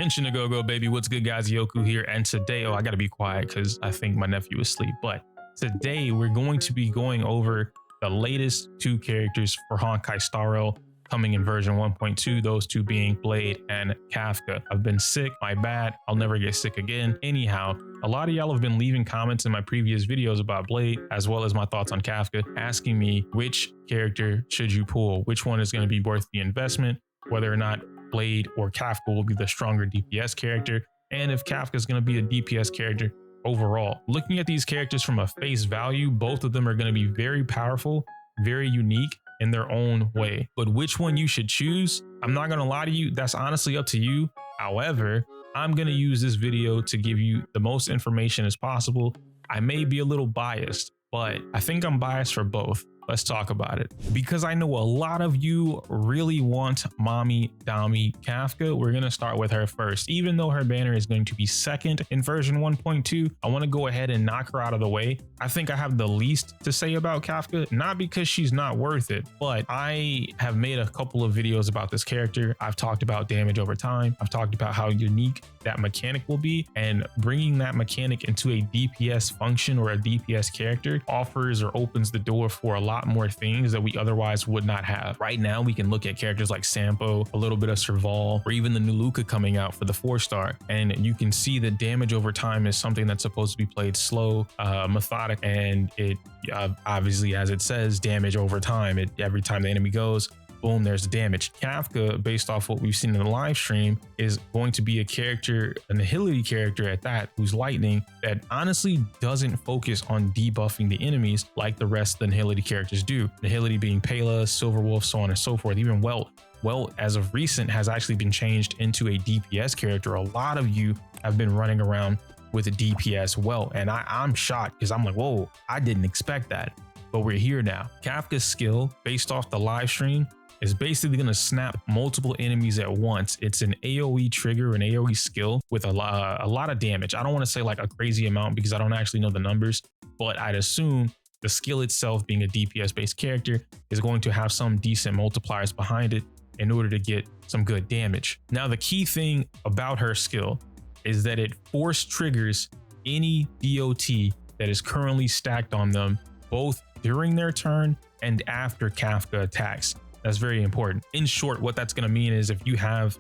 Attention to go baby, what's good guys, Yoku here, and today, I gotta be quiet because I think my nephew is asleep, but today we're going to be going over the latest two characters for Honkai Star Rail coming in version 1.2, those two being Blade and Kafka. I've been sick, my bad, I'll never get sick again. Anyhow, a lot of y'all have been leaving comments in my previous videos about Blade, as well as my thoughts on Kafka, asking me which character should you pull, which one is going to be worth the investment, whether or not Blade or Kafka will be the stronger DPS character, and if Kafka is going to be a DPS character overall. Looking at these characters from a face value, both of them are going to be very powerful, very unique in their own way. But which one you should choose, I'm not going to lie to you, that's honestly up to you. However, I'm going to use this video to give you the most information as possible. I may be a little biased, but I think I'm biased for both. Let's talk about it. Because I know a lot of you really want Mami, Dommy, Kafka, we're going to start with her first. Even though her banner is going to be second in version 1.2, I want to go ahead and knock her out of the way. I think I have the least to say about Kafka, not because she's not worth it, but I have made a couple of videos about this character. I've talked about damage over time. I've talked about how unique that mechanic will be, and bringing that mechanic into a DPS function or a DPS character offers or opens the door for a lot more things that we otherwise would not have. Right now, we can look at characters like Sampo, a little bit of Serval, or even the new Luca coming out for the 4-star, and you can see that damage over time is something that's supposed to be played slow, methodic, and it obviously, as it says, damage over time. Every time the enemy goes, boom, there's damage. Kafka, based off what we've seen in the live stream, is going to be a character, a nihility character at that, who's lightning, that honestly doesn't focus on debuffing the enemies like the rest of the nihility characters do. Nihility being Pela, Silverwolf, so on and so forth. Even Welt, as of recent, has actually been changed into a DPS character. A lot of you have been running around with a DPS Welt, and I'm shocked because I'm like, whoa, I didn't expect that. But we're here now. Kafka's skill, based off the live stream, is basically going to snap multiple enemies at once. It's an AoE trigger, an AoE skill with a lot of damage. I don't want to say like a crazy amount because I don't actually know the numbers, but I'd assume the skill itself, being a DPS based character, is going to have some decent multipliers behind it in order to get some good damage. Now, the key thing about her skill is that it force triggers any DOT that is currently stacked on them, both during their turn and after Kafka attacks. That's very important. In short, what that's going to mean is if you have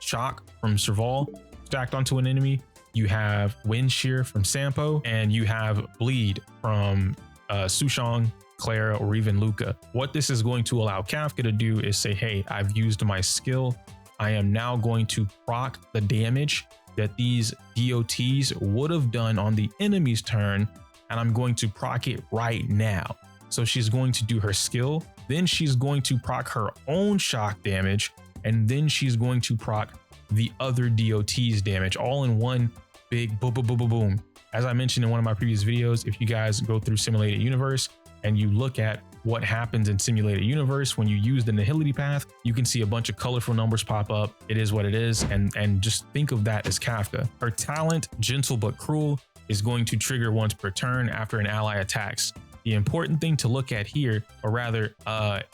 shock from Serval stacked onto an enemy, you have wind shear from Sampo, and you have bleed from Sushong, Clara, or even Luca. What this is going to allow Kafka to do is say, hey, I've used my skill. I am now going to proc the damage that these DOTs would have done on the enemy's turn, and I'm going to proc it right now. So she's going to do her skill, then she's going to proc her own shock damage, and then she's going to proc the other DOT's damage, all in one big boom, boom, boom, boom, boom. As I mentioned in one of my previous videos, if you guys go through Simulated Universe and you look at what happens in Simulated Universe when you use the nihility path, you can see a bunch of colorful numbers pop up. It is what it is, and just think of that as Kafka. Her talent, Gentle But Cruel, is going to trigger once per turn after an ally attacks. The important thing to look at here, or rather,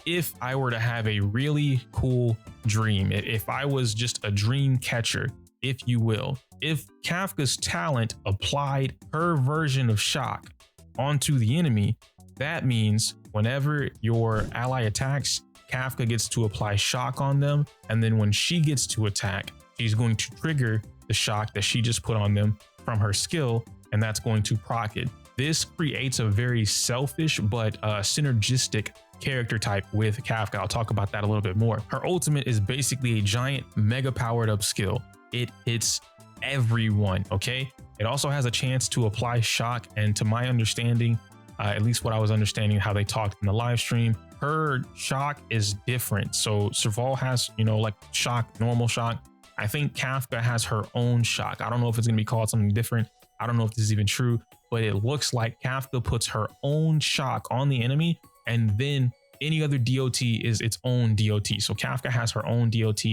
if I were to have a really cool dream, if I was just a dream catcher, if you will, if Kafka's talent applied her version of shock onto the enemy, that means whenever your ally attacks, Kafka gets to apply shock on them. And then when she gets to attack, she's going to trigger the shock that she just put on them from her skill, and that's going to proc it. This creates a very selfish but synergistic character type with Kafka. I'll talk about that a little bit more. Her ultimate is basically a giant mega powered up skill. It hits everyone, okay? It also has a chance to apply shock, and to my understanding, at least what I was understanding how they talked in the live stream, her shock is different. So Serval has, like shock, normal shock. I think Kafka has her own shock. I don't know if it's going to be called something different. I don't know if this is even true, but it looks like Kafka puts her own shock on the enemy, and then any other DOT is its own DOT. So Kafka has her own DOT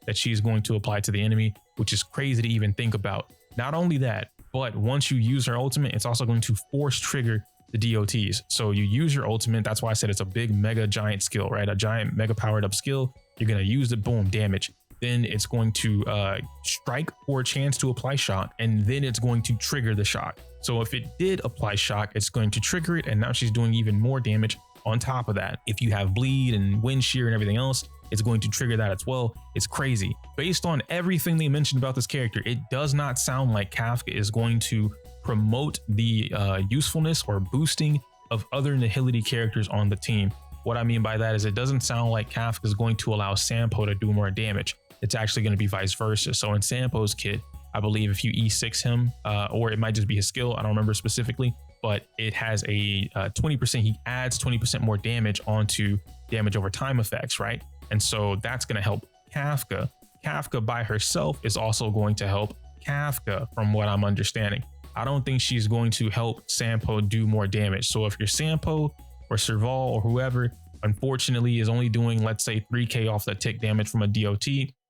that she's going to apply to the enemy, which is crazy to even think about. Not only that, but once you use her ultimate, it's also going to force trigger the DOTs. So you use your ultimate. That's why I said it's a big mega giant skill, right? A giant mega powered up skill. You're going to use it, boom, damage. then it's going to strike for a chance to apply shock, and then it's going to trigger the shock. So if it did apply shock, it's going to trigger it, and now she's doing even more damage on top of that. If you have bleed and wind shear and everything else, it's going to trigger that as well. It's crazy. Based on everything they mentioned about this character, it does not sound like Kafka is going to promote the usefulness or boosting of other Nihility characters on the team. What I mean by that is it doesn't sound like Kafka is going to allow Sampo to do more damage. It's actually going to be vice versa. So in Sampo's kit, I believe if you E6 him, or it might just be his skill, I don't remember specifically, but it has a 20%, he adds 20% more damage onto damage over time effects, right? And so that's going to help Kafka. Kafka by herself is also going to help Kafka from what I'm understanding. I don't think she's going to help Sampo do more damage. So if you're Sampo or Serval or whoever, unfortunately is only doing, let's say 3K off the tick damage from a DOT,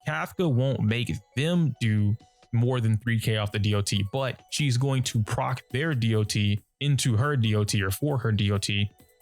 Kafka won't make them do more than 3K off the DOT, but she's going to proc their DOT into her DOT or for her DOT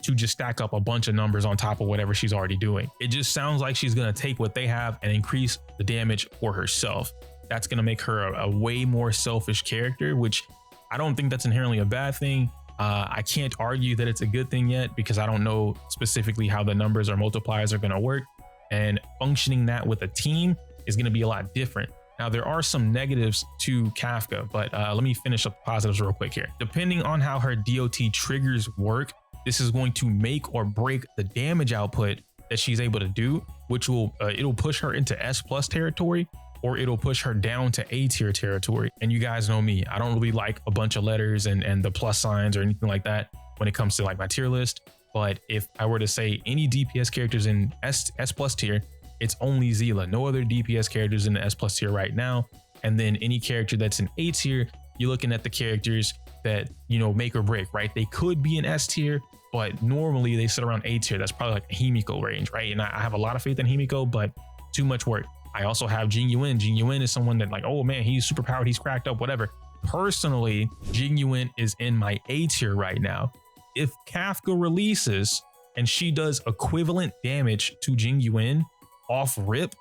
to just stack up a bunch of numbers on top of whatever she's already doing. It just sounds like she's going to take what they have and increase the damage for herself. That's going to make her a way more selfish character, which I don't think that's inherently a bad thing. I can't argue that it's a good thing yet because I don't know specifically how the numbers or multipliers are going to work, and functioning that with a team is going to be a lot different. Now, there are some negatives to Kafka, but let me finish up the positives real quick here. Depending on how her DOT triggers work, this is going to make or break the damage output that she's able to do, which will it'll push her into S+ territory, or it'll push her down to A tier territory. And you guys know me, I don't really like a bunch of letters and the plus signs or anything like that when it comes to like my tier list. But if I were to say any DPS characters in S+ tier, it's only Zila. No other DPS characters in the S+ tier right now. And then any character that's in A tier, you're looking at the characters that, you know, make or break, right? They could be in S tier, but normally they sit around A tier. That's probably like a Himiko range, right? And I have a lot of faith in Himiko, but too much work. I also have Jing Yuan. Jing Yuan is someone that like, oh man, he's super powered, he's cracked up, whatever. Personally, Jing Yuan is in my A tier right now. If Kafka releases and she does equivalent damage to Jing Yuan off rip,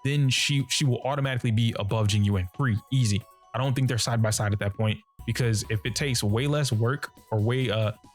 then she will automatically be above Jing Yuan, free, easy. I don't think they're side by side at that point, because if it takes way less work or way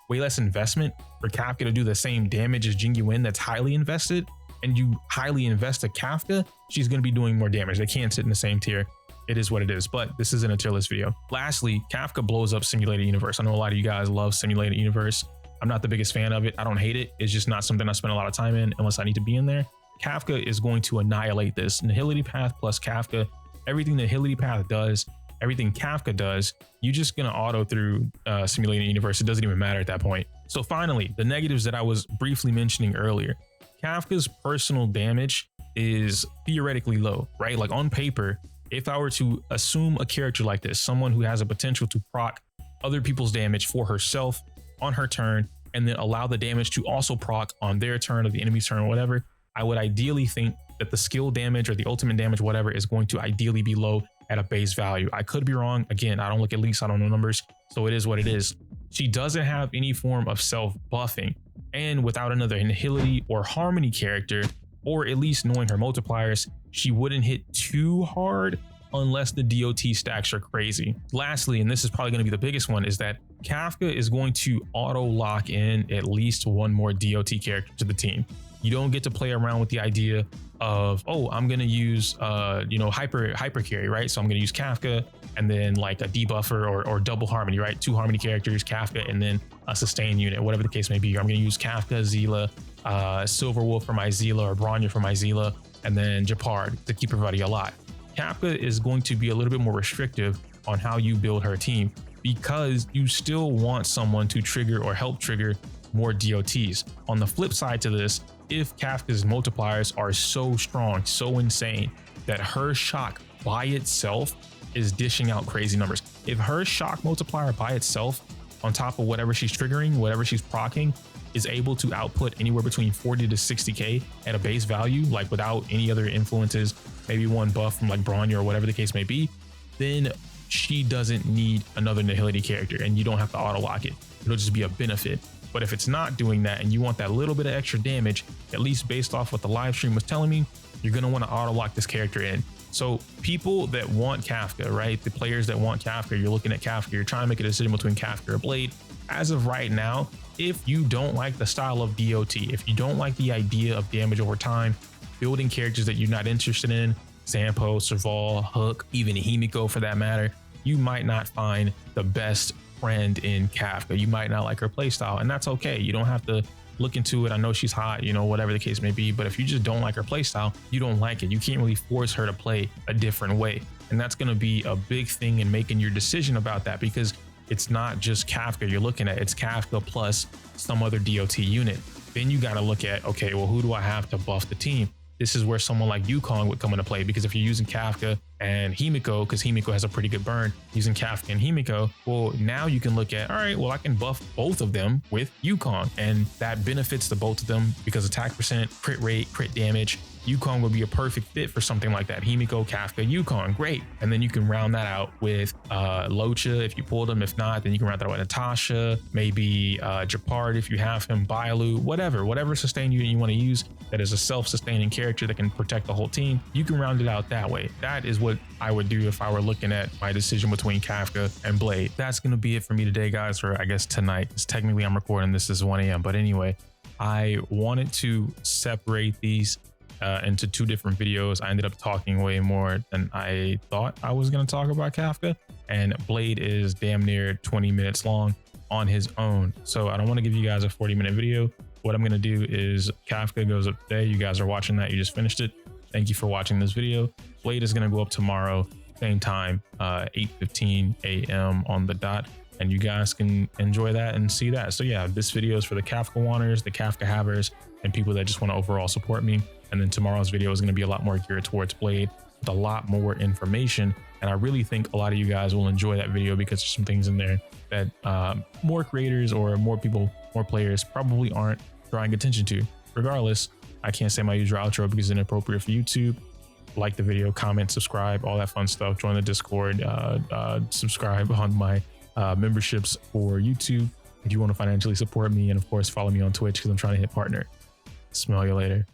less investment for Kafka to do the same damage as Jing Yuan that's highly invested, and you highly invest a Kafka, she's going to be doing more damage. They can't sit in the same tier. It is what it is, but this isn't a tier list video. Lastly, Kafka blows up Simulated Universe. I know a lot of you guys love Simulated Universe. I'm not the biggest fan of it. I don't hate it. It's just not something I spend a lot of time in unless I need to be in there. Kafka is going to annihilate this. Nihility Path plus Kafka, everything Nihility Path does, everything Kafka does, you're just going to auto through Simulated Universe. It doesn't even matter at that point. So finally, the negatives that I was briefly mentioning earlier. Kafka's personal damage is theoretically low, right? Like on paper, if I were to assume a character like this, someone who has a potential to proc other people's damage for herself on her turn, and then allow the damage to also proc on their turn or the enemy's turn or whatever, I would ideally think that the skill damage or the ultimate damage, whatever, is going to ideally be low at a base value. I could be wrong. Again, I don't look at least, I don't know numbers, so it is what it is. She doesn't have any form of self buffing, and without another Nihility or Harmony character, or at least knowing her multipliers, she wouldn't hit too hard unless the DOT stacks are crazy. Lastly, and this is probably going to be the biggest one, is that Kafka is going to auto lock in at least one more DOT character to the team. You don't get to play around with the idea of, oh, I'm going to use, hyper carry, right? So I'm going to use Kafka and then like a debuffer or double harmony, right? 2 harmony characters, Kafka, and then a sustain unit, whatever the case may be. I'm going to use Kafka, Zila, Silver Wolf for my Zila, or Bronya for my Zila, and then Japard to keep everybody alive. Kafka is going to be a little bit more restrictive on how you build her team, because you still want someone to trigger or help trigger more DOTs. On the flip side to this, if Kafka's multipliers are so strong, so insane, that her shock by itself is dishing out crazy numbers. If her shock multiplier by itself, on top of whatever she's triggering, whatever she's proccing, is able to output anywhere between 40 to 60K at a base value, like without any other influences, maybe one buff from like Bronya or whatever the case may be, then she doesn't need another Nihility character, and you don't have to auto lock it. It'll just be a benefit. But if it's not doing that and you want that little bit of extra damage, at least based off what the live stream was telling me, you're going to want to auto lock this character in. So people that want Kafka, right? The players that want Kafka, you're looking at Kafka, you're trying to make a decision between Kafka or Blade. As of right now, if you don't like the style of DOT, if you don't like the idea of damage over time, building characters that you're not interested in, Sampo, Serval, Hook, even Himiko for that matter, you might not find the best friend in Kafka. You might not like her playstyle, and that's okay. You don't have to look into it. I know she's hot, you know, whatever the case may be, but if you just don't like her playstyle, you don't like it. You can't really force her to play a different way. And that's going to be a big thing in making your decision about that, because it's not just Kafka you're looking at, it's Kafka plus some other DOT unit. Then you got to look at, okay, well, who do I have to buff the team? This is where someone like Yukong would come into play, because if you're using Kafka and Himiko, because Himiko has a pretty good burn, using Kafka and Himiko, well, now you can look at, all right, well, I can buff both of them with Yukong, and that benefits the both of them because attack percent, crit rate, crit damage. Yukong would be a perfect fit for something like that. Himiko, Kafka, Yukong, great. And then you can round that out with Locha if you pulled him. If not, then you can round that out with Natasha, maybe Japard if you have him, Bailu, whatever sustain unit you want to use that is a self-sustaining character that can protect the whole team. You can round it out that way. That is what I would do if I were looking at my decision between Kafka and Blade. That's going to be it for me today, guys, or I guess tonight, because technically I'm recording this is 1 a.m. But anyway, I wanted to separate these into two different videos. I ended up talking way more than I thought I was going to talk about Kafka, and Blade is damn near 20 minutes long on his own. So I don't want to give you guys a 40-minute video. What I'm going to do is Kafka goes up today. You guys are watching that. You just finished it. Thank you for watching this video. Blade is going to go up tomorrow, same time, 8:15 a.m. on the dot. And you guys can enjoy that and see that. So yeah, this video is for the Kafka wanters, the Kafka havers, and people that just want to overall support me. And then tomorrow's video is going to be a lot more geared towards Blade with a lot more information. And I really think a lot of you guys will enjoy that video, because there's some things in there that more creators or more people, more players probably aren't drawing attention to. Regardless, I can't say my usual outro because it's inappropriate for YouTube. Like the video, comment, subscribe, all that fun stuff. Join the Discord, subscribe on my memberships for YouTube if you want to financially support me, and of course follow me on Twitch because I'm trying to hit partner. Smell you later.